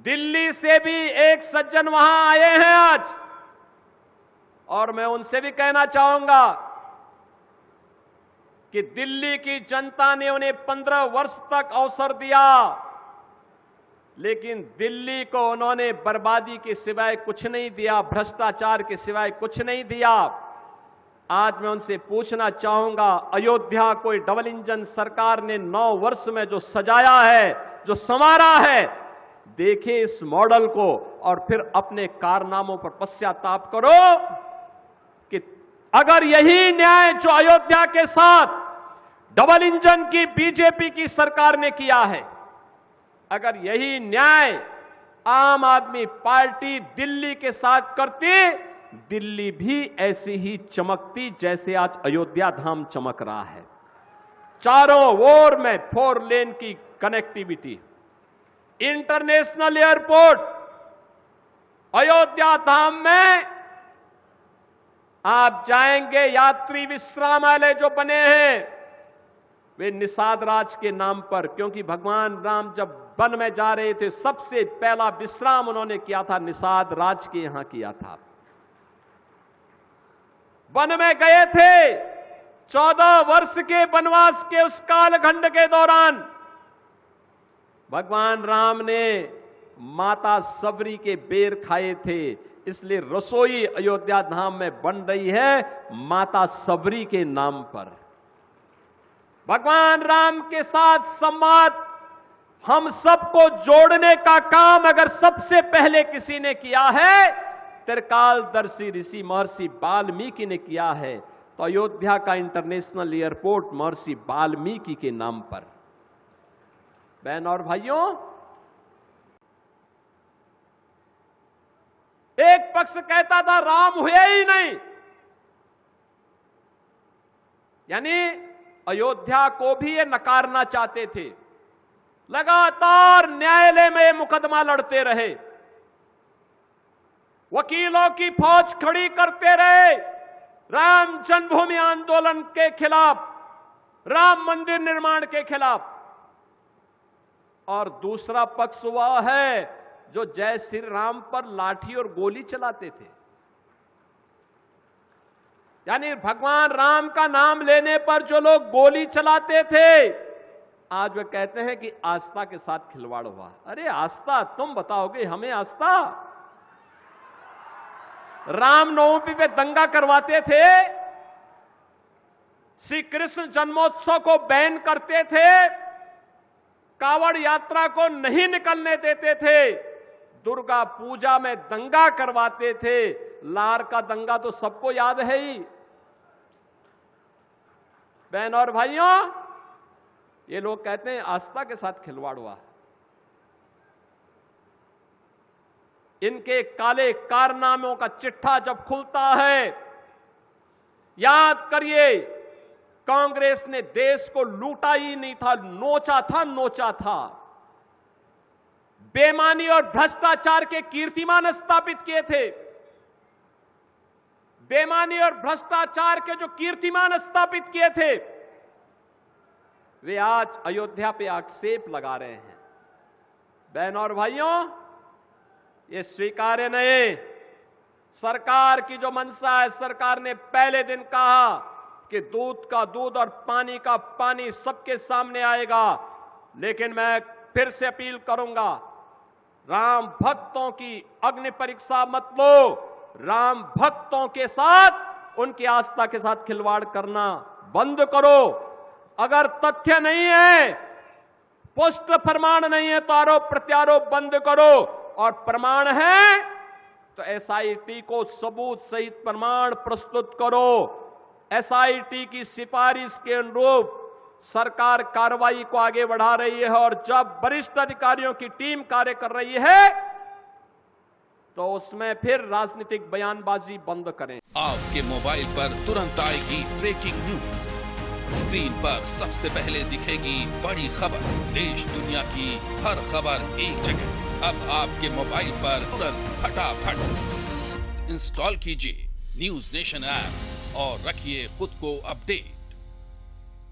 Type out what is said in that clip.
दिल्ली से भी एक सज्जन वहां आए हैं आज, और मैं उनसे भी कहना चाहूंगा कि दिल्ली की जनता ने उन्हें 15 वर्ष तक अवसर दिया, लेकिन दिल्ली को उन्होंने बर्बादी के सिवाय कुछ नहीं दिया, भ्रष्टाचार के सिवाय कुछ नहीं दिया। आज मैं उनसे पूछना चाहूंगा, अयोध्या कोई डबल इंजन सरकार ने 9 वर्ष में जो सजाया है, जो संवारा है, देखिए इस मॉडल को और फिर अपने कारनामों पर पश्चाताप करो कि अगर यही न्याय जो अयोध्या के साथ डबल इंजन की बीजेपी की सरकार ने किया है, अगर यही न्याय आम आदमी पार्टी दिल्ली के साथ करती, दिल्ली भी ऐसी ही चमकती जैसे आज अयोध्या धाम चमक रहा है। चारों ओर में 4 लेन की कनेक्टिविटी, इंटरनेशनल एयरपोर्ट, अयोध्या धाम में आप जाएंगे, यात्री विश्रामालय जो बने हैं वे निषाद राज के नाम पर, क्योंकि भगवान राम जब वन में जा रहे थे सबसे पहला विश्राम उन्होंने किया था निषाद राज के यहां किया था। वन में गए थे, 14 वर्ष के वनवास के उस कालखंड के दौरान भगवान राम ने माता सबरी के बेर खाए थे, इसलिए रसोई अयोध्या धाम में बन रही है माता सबरी के नाम पर। भगवान राम के साथ संवाद, हम सबको जोड़ने का काम अगर सबसे पहले किसी ने किया है, त्रिकालदर्शी ऋषि महर्षि वाल्मीकि ने किया है, तो अयोध्या का इंटरनेशनल एयरपोर्ट महर्षि वाल्मीकि के नाम पर। बहन और भाइयों, एक पक्ष कहता था राम हुए ही नहीं, यानी अयोध्या को भी ये नकारना चाहते थे। लगातार न्यायालय में मुकदमा लड़ते रहे, वकीलों की फौज खड़ी करते रहे राम जन्मभूमि आंदोलन के खिलाफ, राम मंदिर निर्माण के खिलाफ। और दूसरा पक्ष वह है जो जय श्री राम पर लाठी और गोली चलाते थे, यानी भगवान राम का नाम लेने पर जो लोग गोली चलाते थे, आज वे कहते हैं कि आस्था के साथ खिलवाड़ हुआ। अरे आस्था, तुम बताओगे हमें आस्था? रामनवमी पे दंगा करवाते थे, श्री कृष्ण जन्मोत्सव को बैन करते थे, कावड़ यात्रा को नहीं निकलने देते थे, दुर्गा पूजा में दंगा करवाते थे। लार का दंगा तो सबको याद है ही। बहन और भाइयों, ये लोग कहते हैं आस्था के साथ खिलवाड़ हुआ। इनके काले कारनामों का चिट्ठा जब खुलता है, याद करिए कांग्रेस ने देश को लूटा ही नहीं था, नोचा था। बेईमानी और भ्रष्टाचार के कीर्तिमान स्थापित किए थे। बेईमानी और भ्रष्टाचार के जो कीर्तिमान स्थापित किए थे, वे आज अयोध्या पे आक्षेप लगा रहे हैं। बहन और भाइयों, ये स्वीकार्य नहीं। सरकार की जो मंशा है, सरकार ने पहले दिन कहा कि दूध का दूध और पानी का पानी सबके सामने आएगा, लेकिन मैं फिर से अपील करूंगा, राम भक्तों की अग्नि परीक्षा मत लो। राम भक्तों के साथ, उनकी आस्था के साथ खिलवाड़ करना बंद करो। अगर तथ्य नहीं है, पुष्ट प्रमाण नहीं है, तो आरोप प्रत्यारोप बंद करो, और प्रमाण है तो एसआईटी को सबूत सहित प्रमाण प्रस्तुत करो। एसआईटी की सिफारिश के अनुरूप सरकार कार्रवाई को आगे बढ़ा रही है, और जब वरिष्ठ अधिकारियों की टीम कार्य कर रही है तो उसमें फिर राजनीतिक बयानबाजी बंद करें। आपके मोबाइल पर तुरंत आएगी ब्रेकिंग न्यूज। स्क्रीन पर सबसे पहले दिखेगी बड़ी खबर, देश दुनिया की हर खबर एक जगह। अब आपके मोबाइल पर तुरंत फटाफट इंस्टॉल कीजिए न्यूज नेशन ऐप और रखिए खुद को अपडेट।